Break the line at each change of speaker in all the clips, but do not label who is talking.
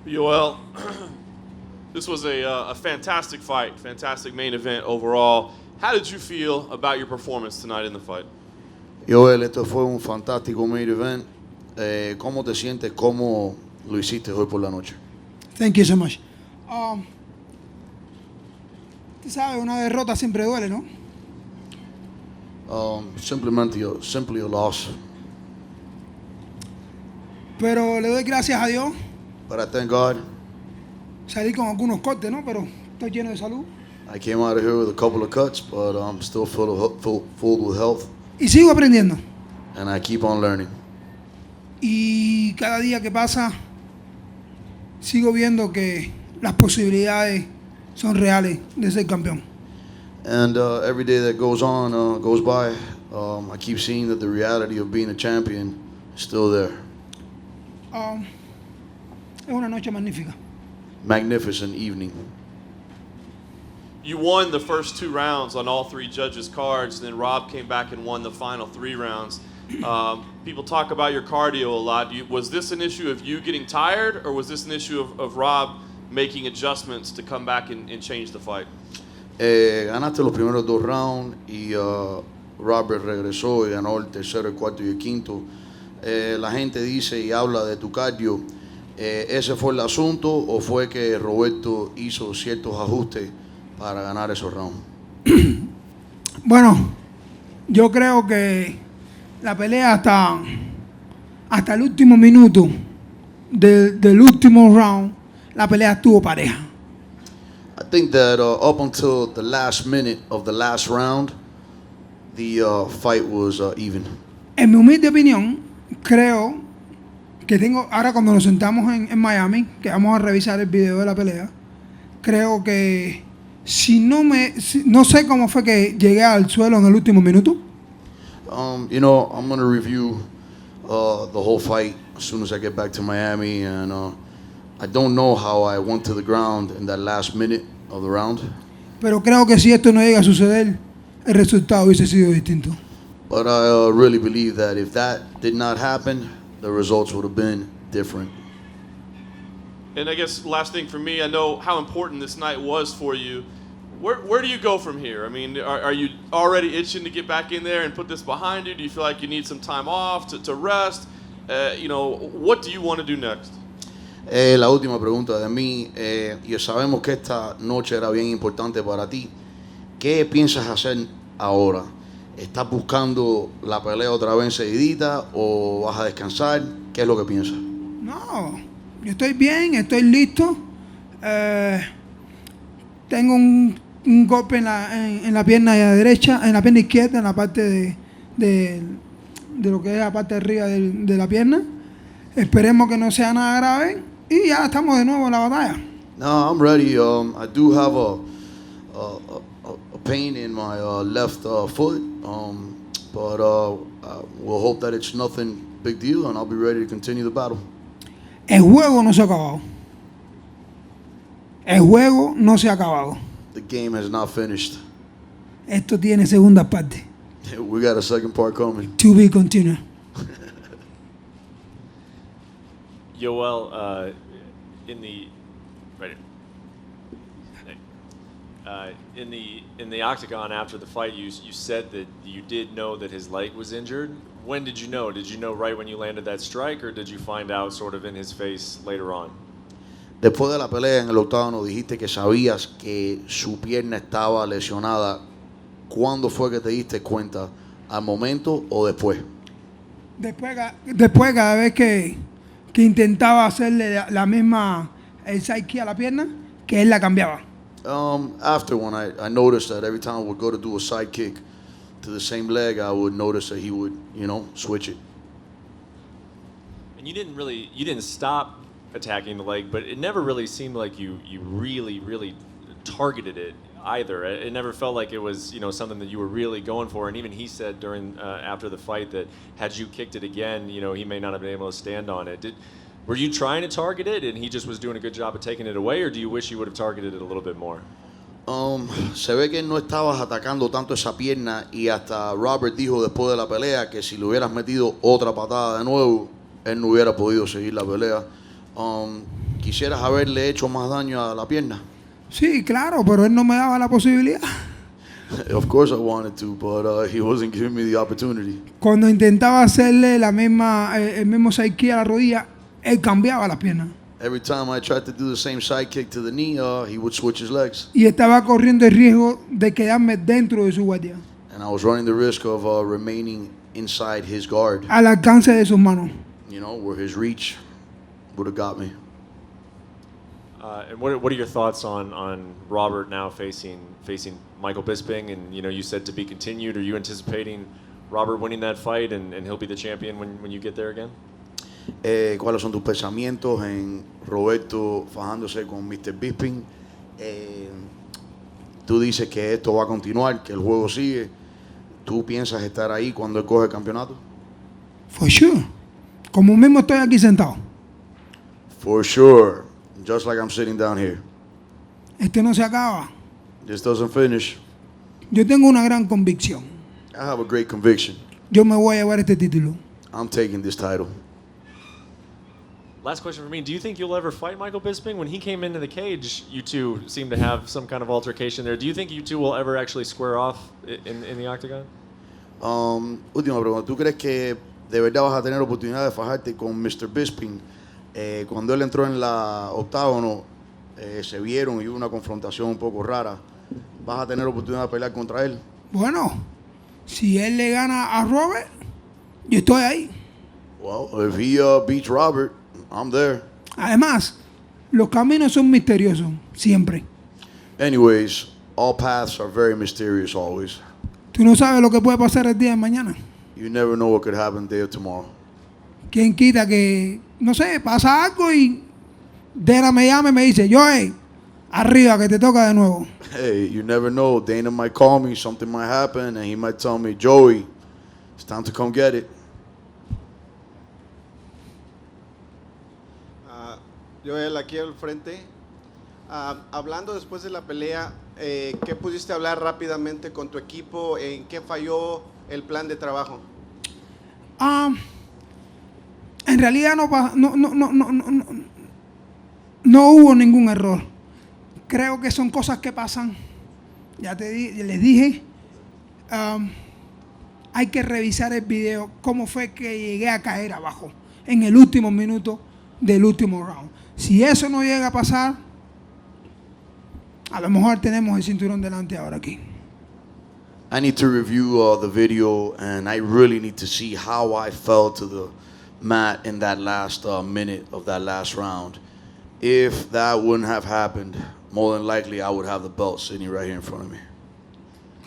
Yoel, this was a fantastic fight, fantastic main event overall. How did you feel about your performance tonight in the fight?
Yoel, esto fue un fantástico main event. ¿Cómo te sientes? ¿Cómo lo hiciste hoy por la noche?
Thank you so much. Tú sabes, una derrota siempre duele, ¿no?
Simply a loss.
Pero le doy gracias a Dios.
But I thank God.
Salí con algunos cortes, ¿no? Pero estoy lleno de salud.
I came out of here with a couple of cuts, but I'm still full with health.
Y sigo aprendiendo.
And I keep on learning.
Y cada día que pasa, sigo viendo que las posibilidades son reales de ser campeón.
And every day that goes by, I keep seeing that the reality of being a champion is still there.
Es una noche magnífica.
Magnificent evening.
You won the first 2 rounds on all 3 judges' cards, then Rob came back and won the final 3 rounds. People talk about your cardio a lot. Was this an issue of you getting tired, or was this an issue of Rob making adjustments to come back and change the fight?
Ganaste los primeros 2 rounds y Robert regresó y ganó el tercero, el cuarto y el quinto. La gente dice y habla de tu cardio. ¿Ese fue el asunto o fue que Roberto hizo ciertos ajustes para ganar esos rounds?
Bueno, yo creo que la pelea hasta el último minuto del último round, la pelea estuvo pareja.
I think that up until the last minute of the last round, the fight was even.
En mi humilde opinión, creo que ahora cuando nos sentamos en Miami, que vamos a revisar el video de la pelea, creo que no sé cómo fue que llegué al suelo en el último minuto.
I'm going to review the whole fight as soon as I get back to Miami, and I don't know how I went to the ground in that last minute of the round.
Pero creo que si esto no llega a suceder, el resultado hubiese sido distinto.
But I really believe that if that did not happen, the results would have been different.
And I guess last thing for me, I know how important this night was for you. Where do you go from here? I mean, are you already itching to get back in there and put this behind you? Do you feel like you need some time off to rest? What do you want to do next?
La última pregunta de mí, y sabemos que esta noche era bien importante para ti. ¿Qué piensas hacer ahora? ¿Estás buscando la pelea otra vez enseguidita o vas a descansar? ¿Qué es lo que piensas?
No, yo estoy bien, estoy listo. Tengo un golpe en la pierna derecha, en la pierna izquierda, en la parte de lo que es la parte de arriba de la pierna. Esperemos que no sea nada grave y ya estamos de nuevo en la batalla.
No, I'm ready. I do have a pain in my left foot, but we'll hope that it's nothing big deal, and I'll be ready to continue the battle.
El juego no se ha acabado. El juego no se ha acabado.
The game has not finished.
Esto tiene segunda parte.
We got a second part coming.
To be continued.
Yoel, in the octagon after the fight, you said that you did know that his leg was injured. When did you know? Did you know right when you landed that strike, or did you find out sort of in his face later on?
Después de la pelea en el octágono dijiste que sabías que su pierna estaba lesionada. ¿Cuándo fue que te diste cuenta? ¿Al momento o después?
Después cada vez que intentaba hacerle la misma el sidekick a la pierna, que él la cambiaba.
After when I noticed that every time I would go to do a side kick to the same leg, I would notice that he would, switch it.
And you didn't stop attacking the leg, but it never really seemed like you really targeted it either. It never felt like it was something that you were really going for. And even he said during after the fight that had you kicked it again, he may not have been able to stand on it. Were you trying to target it and he just was doing a good job of taking it away, or do you wish you would have targeted it a little bit more?
Se ve que no estabas atacando tanto esa pierna y hasta Robert dijo después de la pelea que si le hubieras metido otra patada de nuevo, él no hubiera podido seguir la pelea. ¿Quisieras haberle hecho más daño a la pierna?
Sí, claro, pero él no me daba la posibilidad.
Of course I wanted to, but he wasn't giving me the opportunity.
Cuando intentaba hacerle el mismo sidekick a la rodilla, él cambiaba las piernas.
Every time I tried to do the same side kick to the knee, he would switch his legs.
Y estaba corriendo el riesgo de quedarme dentro de su guardia,
And I was running the risk of remaining inside his guard,
al alcance de sus manos.
you know, where his reach would have got me.
And what are your thoughts on Robert now facing Michael Bisping? And you said to be continued. Are you anticipating Robert winning that fight and he'll be the champion when you get there again?
¿Cuáles son tus pensamientos en Roberto fajándose con Mr. Bisping? Tú dices que esto va a continuar, que el juego sigue. ¿Tú piensas estar ahí cuando él coge el campeonato?
For sure. Como mismo estoy aquí sentado.
For sure. Just like I'm sitting down here.
Esto no se acaba.
This doesn't finish.
Yo tengo una gran convicción.
I have a great conviction.
Yo me voy a llevar este título.
I'm taking this title.
Last question for me. Do you think you'll ever fight Michael Bisping? When he came into the cage, you two seemed to have some kind of altercation there. Do you think you two will ever actually square off in the octagon?
Última pregunta. ¿Tú crees que de verdad vas a tener oportunidad de fajarte con Mr. Bisping? Cuando él entró en la octágono, se vieron y hubo una confrontación un poco rara. ¿Vas a tener oportunidad de pelear contra él?
Bueno, si él le gana a Robert, yo estoy ahí.
Well, if he beats Robert, I'm there.
Además, los caminos son misteriosos, siempre.
Anyways, all paths are very mysterious always.
Tú no sabes lo que puede pasar el día de mañana.
You never know what could happen day or tomorrow.
¿Quién quita que, no sé, pasa algo y Dana me llama y me dice, Yoel, arriba que te toca de nuevo?
Hey, you never know. Dana might call me, something might happen, and he might tell me, Joey, it's time to come get it.
Yoel, aquí al frente. Hablando después de la pelea, ¿qué pudiste hablar rápidamente con tu equipo? ¿En qué falló el plan de trabajo?
En realidad no hubo ningún error. Creo que son cosas que pasan. Les dije, hay que revisar el video, cómo fue que llegué a caer abajo en el último minuto del último round. Si eso no llega a pasar, a lo mejor tenemos el cinturón delante ahora aquí.
I need to review the video, and I really need to see how I fell to the mat in that last minute of that last round. If that wouldn't have happened, more than likely I would have the belt sitting right here in front of me.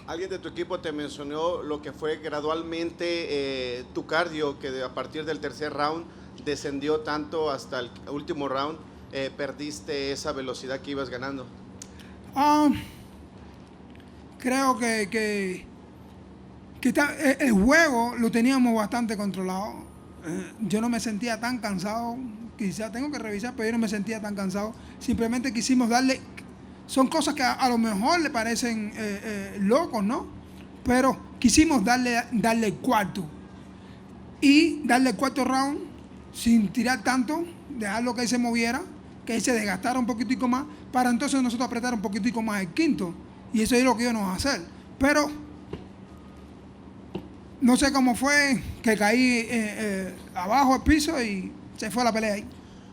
Alguien de tu equipo te mencionó lo que fue gradualmente tu cardio, que a partir del tercer round descendió tanto hasta el último round, perdiste esa velocidad que ibas ganando.
Creo que el juego lo teníamos bastante controlado. Yo no me sentía tan cansado, quizás tengo que revisar, pero yo no me sentía tan cansado. Simplemente quisimos darle, son cosas que a lo mejor le parecen locos, ¿no? Pero quisimos darle el cuarto y darle el cuarto round sin tirar tanto, dejarlo que él se moviera, que él se desgastara un poquitico más, para entonces nosotros apretar un poquitico más el quinto. Y eso es lo que íbamos a hacer. Pero no sé cómo fue que caí abajo al piso y se fue la pelea ahí.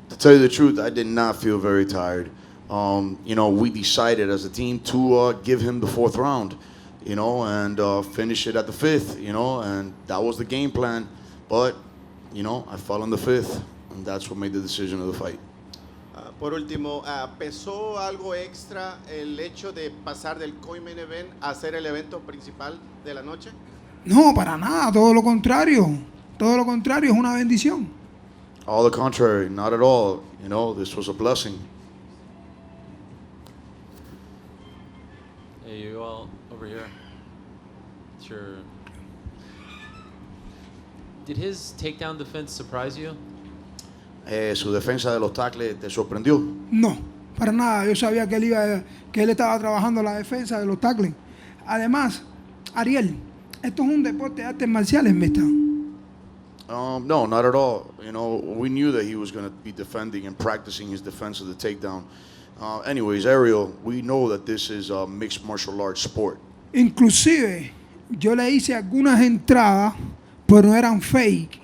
To tell you the truth, I did not feel very tired. We decided as a team to give him the fourth round, and finish it at the fifth, and that was the game plan. But, I fell in the fifth, and that's what made the decision of the fight.
Por último, ¿pesó algo extra el hecho de pasar del co-main event a ser el evento principal de la noche?
No, para nada, todo lo contrario. Todo lo contrario, es una bendición.
All the contrary, not at all. This was a blessing.
Hey, you all over here. Sure. Did his takedown defense surprise you?
Su defensa de los tackles te sorprendió.
No, para nada. Yo sabía que él estaba trabajando la defensa de los tackles. Además, Ariel, esto es un deporte de artes marciales, ¿viste?
No, not at all. You know, we knew that he was going to be defending and practicing his defense of the takedown. Anyways, Ariel, we know that this is a mixed martial arts sport.
Inclusive, yo le hice algunas entradas, pero no eran fake.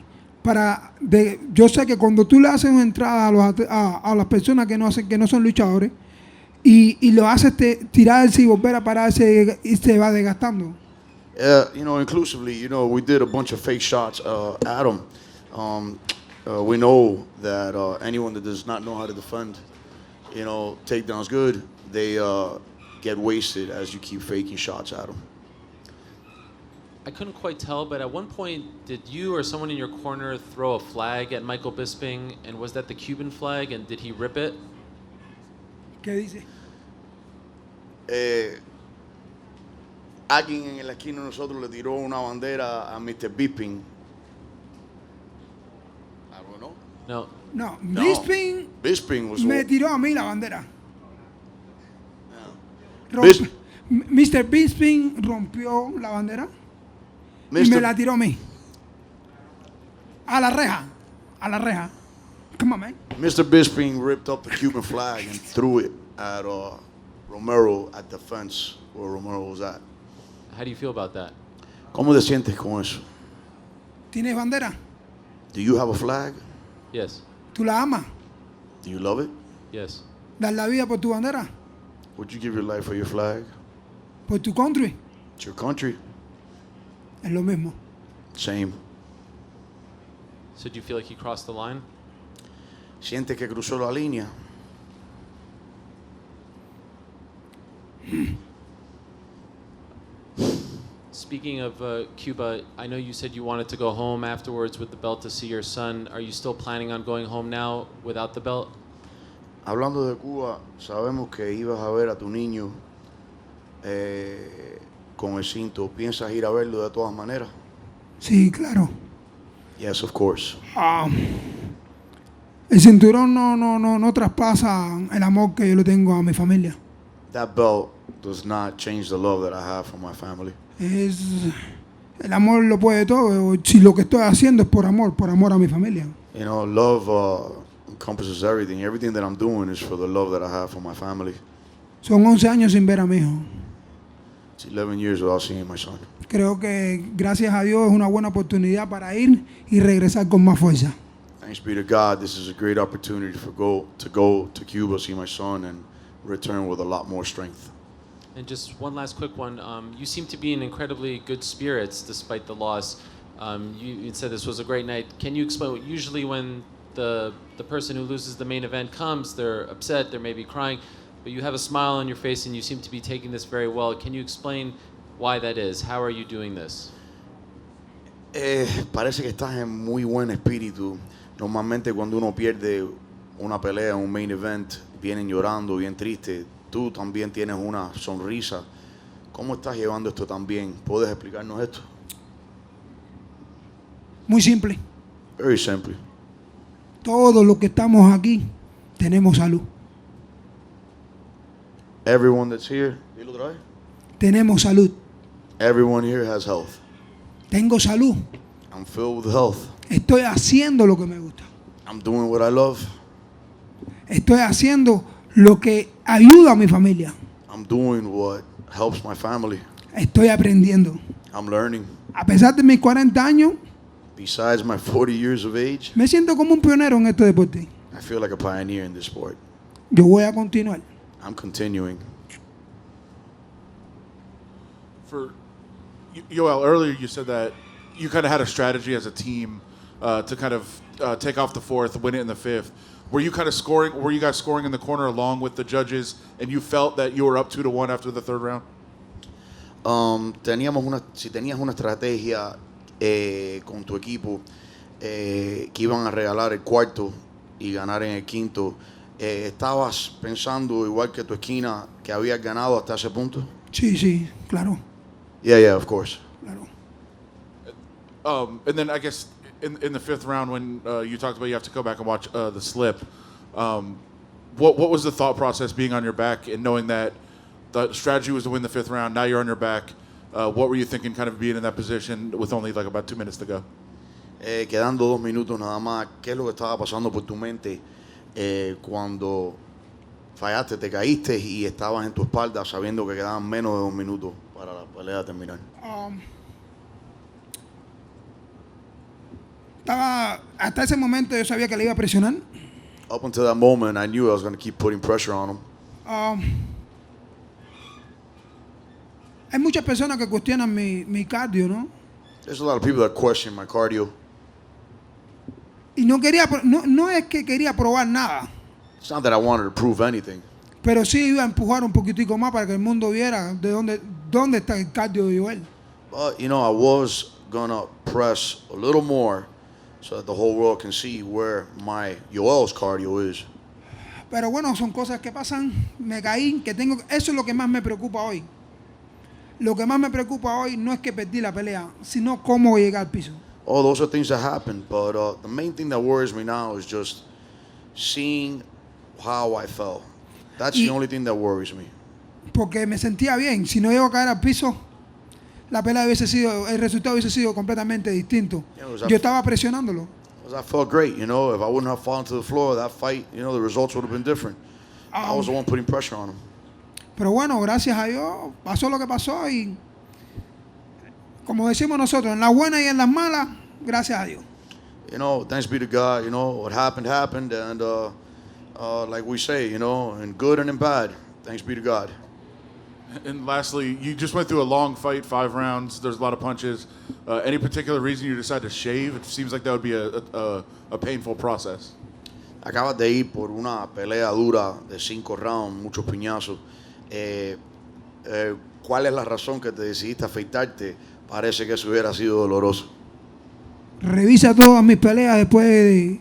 Yo sé que cuando tú le haces una entrada a las personas que no son luchadores y lo haces tirarse y volver a pararse y se va desgastando.
You know, inclusively, you know, we did a bunch of fake shots at him. We know that anyone that does not know how to defend, you know, takedowns good, they get wasted as you keep faking shots at them.
I couldn't quite tell, but at one point, did you or someone in your corner throw a flag at Michael Bisping? And was that the Cuban flag? And did he rip it?
¿Qué dice?
Alguien en la esquina de nosotros le tiró una bandera a Mr. Bisping. I don't know.
No.
No,
No. Bisping was
me tiró a mí la bandera.
Bis-
Mr. Bisping rompió la bandera y me la tiró a mí. A la reja. Come on, man.
Mr. Bisping ripped up the Cuban flag and threw it at Romero at the fence where Romero was at.
How do you feel about that?
¿Cómo te sientes con eso?
¿Tienes bandera?
Do you have a flag?
Yes.
¿Tú la amas?
Do you love it?
Yes.
¿Das la vida por tu bandera?
Would you give your life for your flag?
¿Por tu country?
It's your country.
Es lo mismo.
Same.
So do you feel like he crossed the line?
¿Sientes que cruzó la línea?
Speaking of Cuba, I know you said you wanted to go home afterwards with the belt to see your son. Are you still planning on going home now without the belt?
Hablando de Cuba, sabemos que ibas a ver a tu niño con el cinto. ¿Piensas ir a verlo de todas maneras?
Sí, claro.
Yes, of course.
El cinturón no traspasa el amor que yo le tengo a mi familia.
That belt does not change the love that I have for my family.
El amor lo puede todo. Si lo que estoy haciendo es por amor a mi familia.
You know, love encompasses everything. Everything that I'm doing is for the love that I have for my family.
Son 11 años sin ver a mi hijo.
It's 11 years without seeing my son.
Creo que gracias a Dios es una buena oportunidad para ir y regresar con más fuerza.
Thanks be to God, this is a great opportunity to go to Cuba, see my son, and return with a lot more strength.
And just one last quick one. You seem to be in incredibly good spirits despite the loss. You said this was a great night. Can you explain? Usually when the person who loses the main event comes, they're upset, they're maybe crying, but you have a smile on your face and you seem to be taking this very well. Can you explain why that is? How are you doing this?
Parece que estás en muy buen espíritu. Normalmente cuando uno pierde una pelea, un main event, vienen llorando, bien triste. Tú también tienes una sonrisa. ¿Cómo estás llevando esto tan bien? ¿Puedes explicarnos esto?
Muy simple.
Very simple.
Todos los que estamos aquí tenemos salud.
Everyone that's here, dilo otra vez.
Tenemos salud.
Everyone here has health.
Tengo salud.
I'm filled with health.
Estoy haciendo lo que me gusta.
I'm doing what I love.
Estoy haciendo lo que ayuda a mi familia.
I'm doing what helps my family.
Estoy aprendiendo.
I'm learning.
A pesar de mis 40 años,
Besides my 40 years of age,
me siento como un pionero en este deporte.
I feel like a pioneer in this sport.
Yo voy a continuar.
I'm continuing.
For Yoel, earlier you said that you kind of had a strategy as a team to kind of take off the fourth, win it in the fifth. Were you kind of scoring? Were you guys scoring in the corner along with the judges, and you felt that you were up 2-1 after the third round?
Si tenías una estrategia con tu equipo que iban a regalar el cuarto y ganar en el quinto, ¿estabas pensando igual que tu esquina que habías ganado hasta ese punto?
Sí, claro.
Yeah, of course.
Claro.
And then I guess in the fifth round when you talked about you have to go back and watch the slip, what was the thought process being on your back and knowing that the strategy was to win the fifth round, now you're on your back? What were you thinking kind of being in that position with only like about 2 minutes to go?
quedando 2 minutos nada más, ¿qué es lo que estaba pasando por tu mente cuando fallaste, te caíste y estabas en tu espalda sabiendo que quedaban menos de 2 minutos para la pelea terminar?
Hasta ese momento yo sabía que le iba a presionar.
Up until that moment, I knew I was going to keep putting pressure on him.
Hay muchas personas que cuestionan mi cardio, ¿no?
There's a lot of people that question my cardio.
Y no es que quería probar nada,
It's not that I wanted to prove anything,
pero sí iba a empujar un poquitico más para que el mundo viera de dónde está el cardio de Yoel.
but I was going to press a little more so that the whole world can see where my Yoel's cardio is.
Pero bueno, son cosas que pasan. Me caí, eso es lo que más me preocupa hoy. Lo que más me preocupa hoy no es que perdí la pelea, sino cómo llegué al piso.
Oh, those are things that happen, but the main thing that worries me now is just seeing how I fell. That's the only thing that worries me.
Porque me sentía bien. Si no llego a caer al piso, el resultado hubiese sido completamente distinto. Yo estaba presionándolo.
Because I felt great, If I wouldn't have fallen to the floor, that fight, the results would have been different. I was the one putting pressure on him.
Pero bueno, gracias a Dios, pasó lo que pasó y como decimos nosotros, en las buenas y en las malas, gracias a Dios.
Thanks be to God, what happened, happened, and like we say, in good and in bad, thanks be to God.
And lastly, you just went through a long fight, 5 rounds. There's a lot of punches. Any particular reason you decided to shave? It seems like that would be a painful process.
Acabas de ir por una pelea dura de 5 rounds, muchos piñazos. ¿Cuál es la razón que te decidiste afeitarte? Parece que eso hubiera sido doloroso.
Revisa todas mis peleas después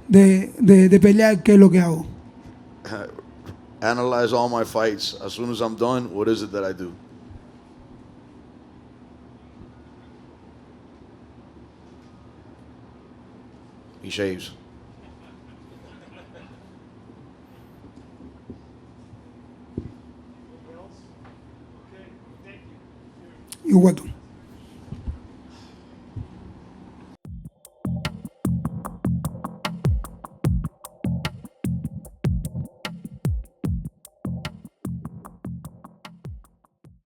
de pelear, qué es lo que hago.
Analyze all my fights. As soon as I'm done, what is it that I do? He shaves.
You're welcome.